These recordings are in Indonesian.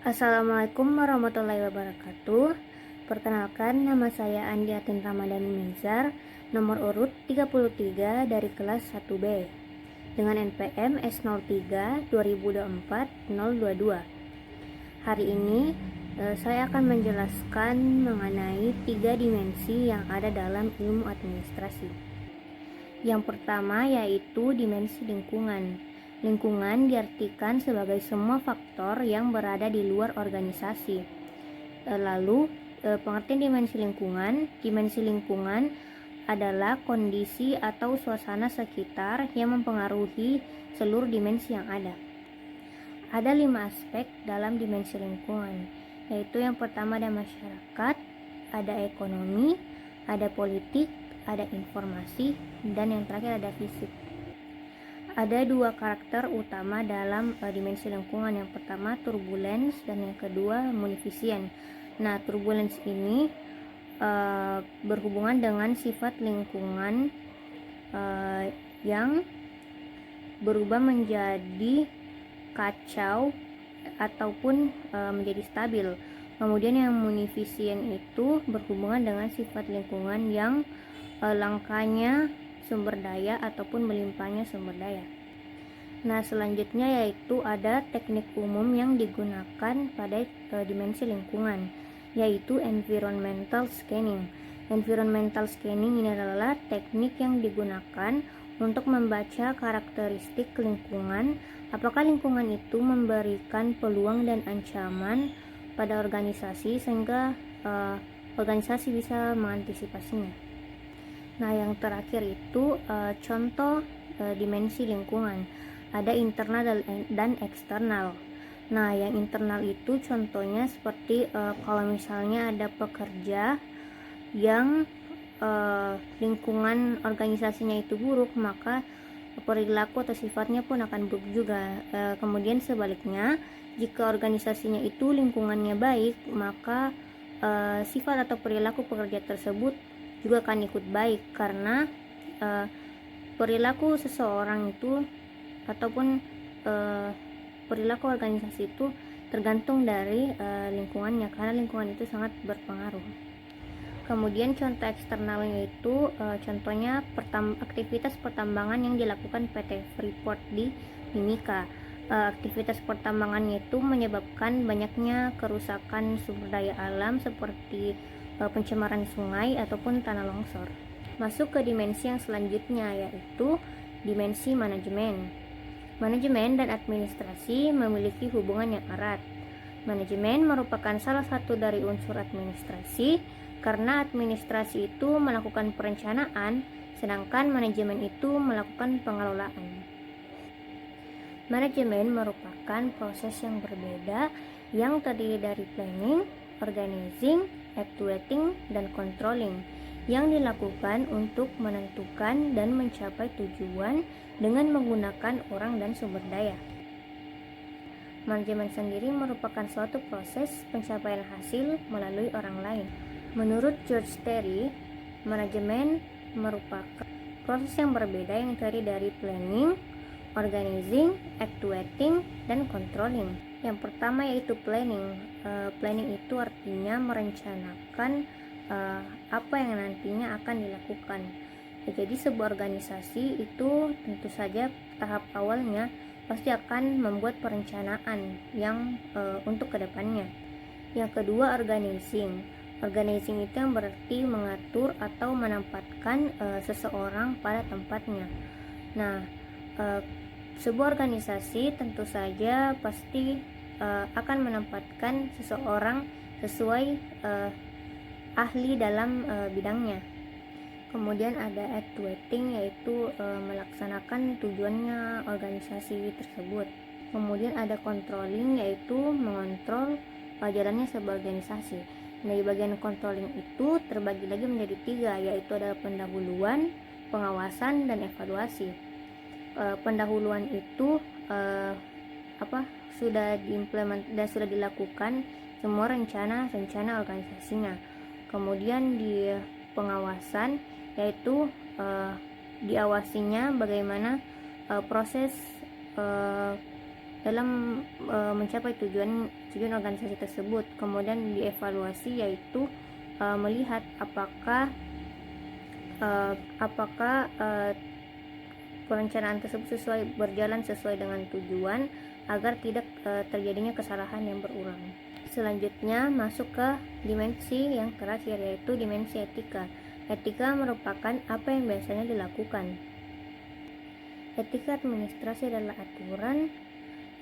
Assalamualaikum warahmatullahi wabarakatuh. Perkenalkan, nama saya Andi Atin Ramadhani Mizar, nomor urut 33 dari kelas 1B, dengan NPM S03 2024 022. Hari ini saya akan menjelaskan mengenai 3 dimensi yang ada dalam ilmu administrasi. Yang pertama yaitu dimensi lingkungan. Lingkungan diartikan sebagai semua faktor yang berada di luar organisasi. Lalu, pengertian dimensi lingkungan adalah kondisi atau suasana sekitar yang mempengaruhi seluruh dimensi yang ada. Ada 5 aspek dalam dimensi lingkungan, yaitu yang pertama ada masyarakat, ada ekonomi, ada politik, ada informasi, dan yang terakhir ada fisik. Ada 2 karakter utama dalam dimensi lingkungan. Yang pertama turbulence dan yang kedua munificient. Nah, turbulence ini berhubungan dengan sifat lingkungan yang berubah menjadi kacau ataupun menjadi stabil. Kemudian yang munificient itu berhubungan dengan sifat lingkungan yang langkanya sumber daya ataupun melimpahnya sumber daya. Nah, selanjutnya yaitu ada teknik umum yang digunakan pada dimensi lingkungan, yaitu environmental scanning. Environmental scanning ini adalah teknik yang digunakan untuk membaca karakteristik lingkungan, apakah lingkungan itu memberikan peluang dan ancaman pada organisasi sehingga organisasi bisa mengantisipasinya. Nah, yang terakhir itu contoh dimensi lingkungan. Ada internal dan eksternal. Nah, yang internal itu contohnya seperti kalau misalnya ada pekerja yang lingkungan organisasinya itu buruk, maka perilaku atau sifatnya pun akan buruk juga. Kemudian sebaliknya, jika organisasinya itu lingkungannya baik, maka sifat atau perilaku pekerja tersebut juga akan ikut baik, karena perilaku seseorang itu ataupun perilaku organisasi itu tergantung dari lingkungannya, karena lingkungan itu sangat berpengaruh. Kemudian contoh eksternalnya itu contohnya aktivitas pertambangan yang dilakukan PT Freeport di Mimika. Aktivitas pertambangannya itu menyebabkan banyaknya kerusakan sumber daya alam seperti pencemaran sungai ataupun tanah longsor. Masuk ke dimensi yang selanjutnya, yaitu dimensi manajemen. Manajemen dan administrasi memiliki hubungan yang erat. Manajemen merupakan salah satu dari unsur administrasi, karena administrasi itu melakukan perencanaan, sedangkan manajemen itu melakukan pengelolaan. Manajemen merupakan proses yang berbeda yang terdiri dari planning, organizing, actuating, dan controlling yang dilakukan untuk menentukan dan mencapai tujuan dengan menggunakan orang dan sumber daya. Manajemen sendiri merupakan suatu proses pencapaian hasil melalui orang lain. Menurut George Terry, manajemen merupakan proses yang berbeda yang terdiri dari planning, organizing, actuating, dan controlling. Yang pertama yaitu planning. Planning itu artinya merencanakan apa yang nantinya akan dilakukan. Jadi sebuah organisasi itu tentu saja tahap awalnya pasti akan membuat perencanaan yang untuk kedepannya. Yang kedua, organizing. Organizing itu yang berarti mengatur atau menempatkan seseorang pada tempatnya. Nah, sebuah organisasi tentu saja pasti akan menempatkan seseorang sesuai ahli dalam bidangnya. Kemudian ada actuating, yaitu melaksanakan tujuannya organisasi tersebut. Kemudian ada controlling, yaitu mengontrol jalannya sebuah organisasi. Nah, di bagian controlling itu terbagi lagi menjadi 3, yaitu ada pendahuluan, pengawasan, dan evaluasi. Pendahuluan itu sudah dan sudah dilakukan semua rencana organisasinya. Kemudian di pengawasan yaitu diawasinya bagaimana proses dalam mencapai tujuan organisasi tersebut. Kemudian dievaluasi, yaitu melihat apakah perencanaan tersebut berjalan sesuai dengan tujuan agar tidak terjadinya kesalahan yang berulang. Selanjutnya masuk ke dimensi yang terakhir, yaitu dimensi etika. Etika merupakan apa yang biasanya dilakukan. Etika administrasi adalah aturan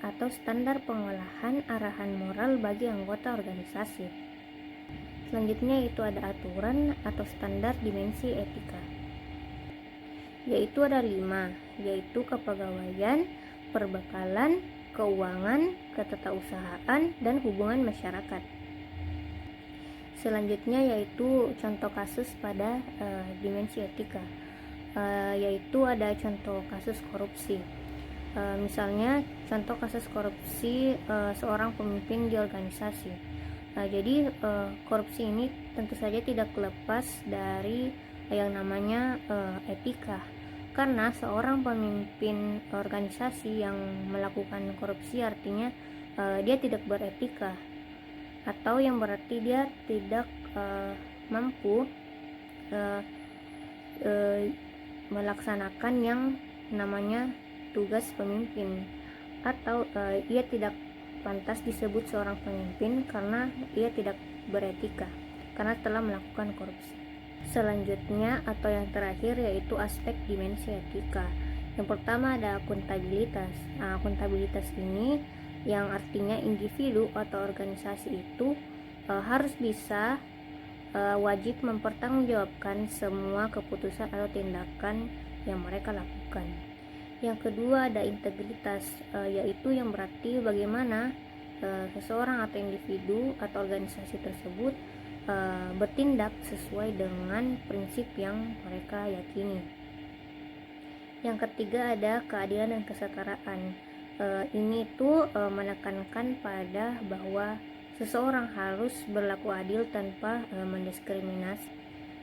atau standar pengolahan arahan moral bagi anggota organisasi. Selanjutnya itu ada aturan atau standar dimensi etika, yaitu ada 5, yaitu kepegawaian, perbekalan, keuangan, ketetausahaan, dan hubungan masyarakat. Selanjutnya yaitu contoh kasus pada dimensi etika, yaitu ada contoh kasus korupsi. Misalnya contoh kasus korupsi seorang pemimpin di organisasi. Jadi korupsi ini tentu saja tidak lepas dari yang namanya etika, karena seorang pemimpin organisasi yang melakukan korupsi artinya dia tidak beretika, atau yang berarti dia tidak mampu melaksanakan yang namanya tugas pemimpin, atau ia tidak pantas disebut seorang pemimpin karena ia tidak beretika karena telah melakukan korupsi. Selanjutnya atau yang terakhir yaitu aspek dimensi etika. Yang pertama ada akuntabilitas. Akuntabilitas ini yang artinya individu atau organisasi itu harus bisa wajib mempertanggungjawabkan semua keputusan atau tindakan yang mereka lakukan. Yang kedua ada integritas, yaitu yang berarti bagaimana seseorang atau individu atau organisasi tersebut bertindak sesuai dengan prinsip yang mereka yakini. Yang ketiga ada keadilan dan kesetaraan. Ini tuh menekankan pada bahwa seseorang harus berlaku adil tanpa mendiskriminasi.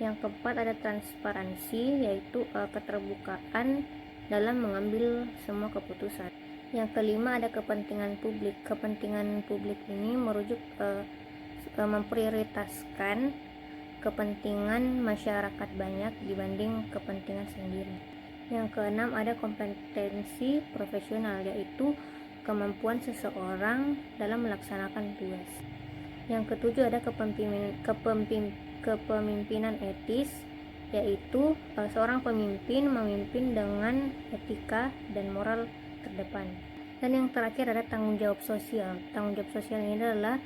Yang keempat ada transparansi, yaitu keterbukaan dalam mengambil semua keputusan. Yang kelima ada kepentingan publik. Kepentingan publik ini merujuk memprioritaskan kepentingan masyarakat banyak dibanding kepentingan sendiri. Yang keenam ada kompetensi profesional, yaitu kemampuan seseorang dalam melaksanakan tugas. Yang ketujuh ada kepemimpinan etis, yaitu seorang pemimpin memimpin dengan etika dan moral terdepan. Dan yang terakhir ada tanggung jawab sosial. Tanggung jawab sosial ini adalah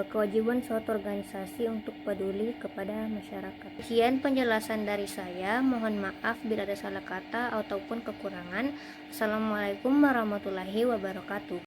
kewajiban suatu organisasi untuk peduli kepada masyarakat. Sekian penjelasan dari saya. Mohon maaf bila ada salah kata ataupun kekurangan. Assalamualaikum warahmatullahi wabarakatuh.